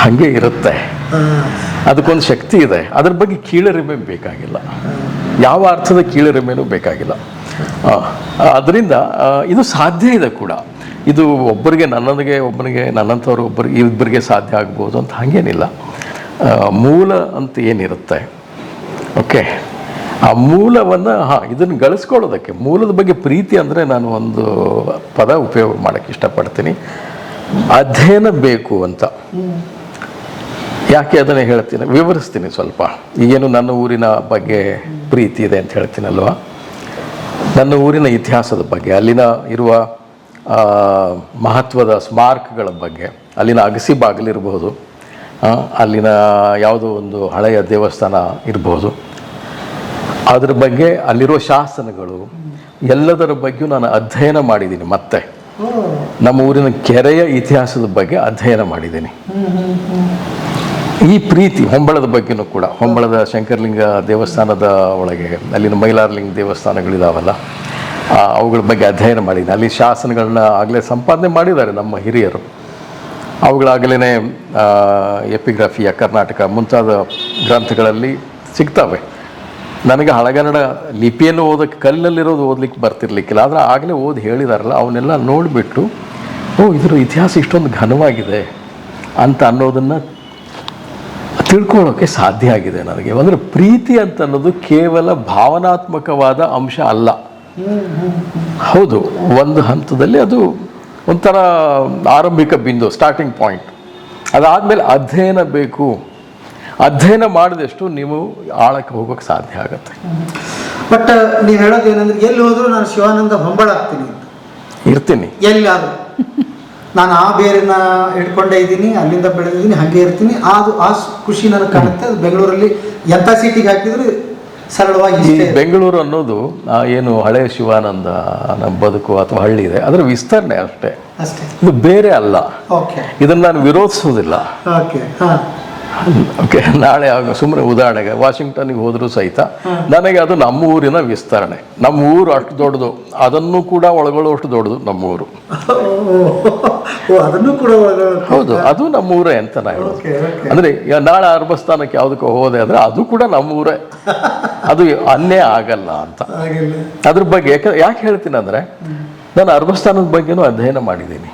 ಹಾಗೆ ಇರುತ್ತೆ, ಅದಕ್ಕೊಂದು ಶಕ್ತಿ ಇದೆ. ಅದ್ರ ಬಗ್ಗೆ ಕೀಳರಿಮೆ ಬೇಕಾಗಿಲ್ಲ, ಯಾವ ಅರ್ಥದ ಕೀಳರಿಮೆನೂ ಬೇಕಾಗಿಲ್ಲ. ಅದರಿಂದ ಇದು ಸಾಧ್ಯ ಇದೆ ಕೂಡ. ಇದು ಒಬ್ಬರಿಗೆ ಒಬ್ಬನಿಗೆ ನನ್ನಂಥವ್ರು ಇಬ್ಬರಿಗೆ ಸಾಧ್ಯ ಆಗ್ಬೋದು ಅಂತ ಹಾಗೇನಿಲ್ಲ. ಮೂಲ ಅಂತ ಏನಿರುತ್ತೆ, ಓಕೆ, ಆ ಮೂಲವನ್ನು ಇದನ್ನು ಗಳಿಸ್ಕೊಳ್ಳೋದಕ್ಕೆ, ಮೂಲದ ಬಗ್ಗೆ ಪ್ರೀತಿ ಅಂದರೆ ನಾನು ಒಂದು ಪದ ಉಪಯೋಗ ಮಾಡೋಕ್ಕೆ ಇಷ್ಟಪಡ್ತೀನಿ, ಅಧ್ಯಯನ ಬೇಕು ಅಂತ. ಯಾಕೆ ಅದನ್ನೇ ಹೇಳ್ತೀನಿ, ವಿವರಿಸ್ತೀನಿ ಸ್ವಲ್ಪ. ಈಗೇನು ನನ್ನ ಊರಿನ ಬಗ್ಗೆ ಪ್ರೀತಿ ಇದೆ ಅಂತ ಹೇಳ್ತೀನಲ್ವ, ನನ್ನ ಊರಿನ ಇತಿಹಾಸದ ಬಗ್ಗೆ, ಅಲ್ಲಿನ ಇರುವ ಮಹತ್ವದ ಸ್ಮಾರಕಗಳ ಬಗ್ಗೆ, ಅಲ್ಲಿನ ಅಗಸಿ ಬಾಗಿಲಿರ್ಬೋದು, ಅಲ್ಲಿನ ಯಾವುದೋ ಒಂದು ಹಳೆಯ ದೇವಸ್ಥಾನ ಇರ್ಬೋದು, ಅದ್ರ ಬಗ್ಗೆ ಅಲ್ಲಿರೋ ಶಾಸನಗಳು ಎಲ್ಲದರ ಬಗ್ಗೆಯೂ ನಾನು ಅಧ್ಯಯನ ಮಾಡಿದ್ದೀನಿ. ಮತ್ತೆ ನಮ್ಮ ಊರಿನ ಕೆರೆಯ ಇತಿಹಾಸದ ಬಗ್ಗೆ ಅಧ್ಯಯನ ಮಾಡಿದ್ದೀನಿ. ಈ ಪ್ರೀತಿ ಹೊಂಬಳದ ಬಗ್ಗೆನೂ ಕೂಡ, ಹೊಂಬಳದ ಶಂಕರಲಿಂಗ ದೇವಸ್ಥಾನದ ಒಳಗೆ ಅಲ್ಲಿನ ಮೈಲಾರಲಿಂಗ ದೇವಸ್ಥಾನಗಳಿದಾವಲ್ಲ, ಅವುಗಳ ಬಗ್ಗೆ ಅಧ್ಯಯನ ಮಾಡಿದ್ದೀನಿ. ಅಲ್ಲಿ ಶಾಸನಗಳನ್ನ ಆಗಲೇ ಸಂಪಾದನೆ ಮಾಡಿದ್ದಾರೆ ನಮ್ಮ ಹಿರಿಯರು. ಅವುಗಳಾಗಲೇ ಎಪಿಗ್ರಫಿಯ ಕರ್ನಾಟಕ ಮುಂತಾದ ಗ್ರಂಥಗಳಲ್ಲಿ ಸಿಗ್ತವೆ. ನನಗೆ ಹಳಗನ್ನಡ ಲಿಪಿಯನ್ನು ಓದೋಕ್ಕೆ, ಕಲ್ಲಿನಲ್ಲಿರೋದು ಓದಲಿಕ್ಕೆ ಬರ್ತಿರ್ಲಿಕ್ಕಿಲ್ಲ, ಆದರೆ ಆಗಲೇ ಓದಿ ಹೇಳಿದಾರಲ್ಲ, ಅವನ್ನೆಲ್ಲ ನೋಡಿಬಿಟ್ಟು ಇದರ ಇತಿಹಾಸ ಇಷ್ಟೊಂದು ಘನವಾಗಿದೆ ಅಂತ ಅನ್ನೋದನ್ನು ತಿಳ್ಕೊಳ್ಳೋಕ್ಕೆ ಸಾಧ್ಯ ಆಗಿದೆ ನನಗೆ. ಅಂದರೆ ಪ್ರೀತಿ ಅಂತ ಅನ್ನೋದು ಕೇವಲ ಭಾವನಾತ್ಮಕವಾದ ಅಂಶ ಅಲ್ಲ. ಹೌದು, ಒಂದು ಹಂತದಲ್ಲಿ ಅದು ಒಂಥರ ಆರಂಭಿಕ ಬಿಂದು, ಸ್ಟಾರ್ಟಿಂಗ್ ಪಾಯಿಂಟ್. ಅದಾದಮೇಲೆ ಅಧ್ಯಯನ ಬೇಕು. ಅಧ್ಯಯನ ಮಾಡಿದಷ್ಟು ನೀವು ಆಳಕ್ಕೆ ಹೋಗೋಕ್ಕೆ ಸಾಧ್ಯ ಆಗುತ್ತೆ. ಬಟ್ ನೀವು ಹೇಳೋದು ಏನಂದ್ರೆ, ಎಲ್ಲಿ ಹೋದರೂ ನಾನು ಶಿವಾನಂದ ಹೊಂಬಳಾಗ್ತೀನಿ ಅಂತ ಇರ್ತೀನಿ. ಎಲ್ಲಾದರೂ ನಾನು ಆ ಬೇರನ್ನ ಇಟ್ಕೊಂಡೇ ಇದ್ದೀನಿ, ಅಲ್ಲಿಂದ ಬೆಳೆದಿದ್ದೀನಿ, ಹಾಗೆ ಇರ್ತೀನಿ. ಆ ಖುಷಿ ನನಗೆ ಕಾಣುತ್ತೆ. ಅದು ಬೆಂಗಳೂರಲ್ಲಿ ಎಂಥ ಸಿಟಿಗೆ ಹಾಕಿದ್ರು ಸರಳವಾಗಿ. ಬೆಂಗಳೂರು ಅನ್ನೋದು ಏನು ಹಳೆಯ ಶಿವಾನಂದ ನಮ್ಮ ಬದುಕು ಅಥವಾ ಹಳ್ಳಿ ಇದೆ, ಅದರ ವಿಸ್ತರಣೆ ಅಷ್ಟೇ, ಇದು ಬೇರೆ ಅಲ್ಲ. ಇದನ್ನು ನಾನು ವಿರೋಧಿಸೋದಿಲ್ಲ. ಓಕೆ, ನಾಳೆ ಸುಮ್ಮನೆ ಉದಾಹರಣೆಗೆ ವಾಷಿಂಗ್ಟನ್ಗೆ ಹೋದರೂ ಸಹಿತ ನನಗೆ ಅದು ನಮ್ಮ ಊರಿನ ವಿಸ್ತರಣೆ. ನಮ್ಮ ಊರು ಅಷ್ಟು ದೊಡ್ಡದು, ಅದನ್ನು ಕೂಡ ಒಳಗೊಳ್ಳುವಷ್ಟು ದೊಡ್ಡದು ನಮ್ಮ ಊರು. ಹೌದು, ಅದು ನಮ್ಮ ಊರೇ ಅಂತ ನಾ ಹೇಳೋದು. ಅಂದರೆ ನಾಳೆ ಅರ್ಬಸ್ಥಾನಕ್ಕೆ ಯಾವುದಕ್ಕೂ ಹೋದೆ ಅಂದರೆ ಅದು ಕೂಡ ನಮ್ಮ ಊರೇ, ಅದು ಅನ್ಯ ಆಗಲ್ಲ ಅಂತ. ಅದ್ರ ಬಗ್ಗೆ ಯಾಕೆ ಹೇಳ್ತೀನಿ ಅಂದರೆ, ನಾನು ಅರ್ಬಸ್ಥಾನದ ಬಗ್ಗೆನೂ ಅಧ್ಯಯನ ಮಾಡಿದ್ದೀನಿ.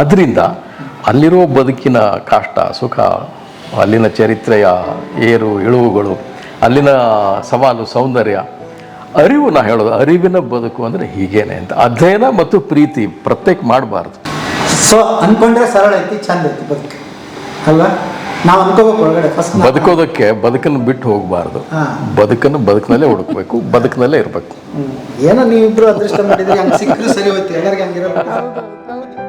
ಅದರಿಂದ ಅಲ್ಲಿರೋ ಬದುಕಿನ ಕಷ್ಟ ಸುಖ, ಅಲ್ಲಿನ ಚರಿತ್ರೆಯ ಏರು ಇಳುವುಗಳು, ಅಲ್ಲಿನ ಸವಾಲು ಸೌಂದರ್ಯ, ಅರಿವು, ನಾ ಹೇಳೋದು ಅರಿವಿನ ಬದುಕು ಅಂದರೆ ಹೀಗೇನೆ ಅಂತ. ಅಧ್ಯಯನ ಮತ್ತು ಪ್ರೀತಿ ಪ್ರತ್ಯೇಕ ಮಾಡಬಾರ್ದು. ಸೊ ಅನ್ಕೊಂಡ್ರೆ ಸರಳ ಐತಿ, ಚಂದ ಐತಿ ಬದುಕು ಅಲ್ವಾ? ನಾವು ಅನ್ಕೋಬೇಕು ಒಳಗಡೆ ಫಸ್ಟ್. ಬದುಕೋದಕ್ಕೆ ಬದುಕನ್ನು ಬಿಟ್ಟು ಹೋಗಬಾರ್ದು, ಬದುಕನ್ನು ಬದುಕಿನಲ್ಲೇ ಹುಡುಕ್ಬೇಕು, ಬದುಕಿನಲ್ಲೇ ಇರಬೇಕು. ಏನೋ ನೀವಿಬ್ರು ಅದೃಷ್ಟ ಮಾಡಿದ್ರೆ ಹಂಗೆ ಸಿಕ್ಕರು ಸರಿ ಹೋಯ್ತು, ಎಲ್ಲರಿಗೆ ಹಂಗಿರಬೇಕು.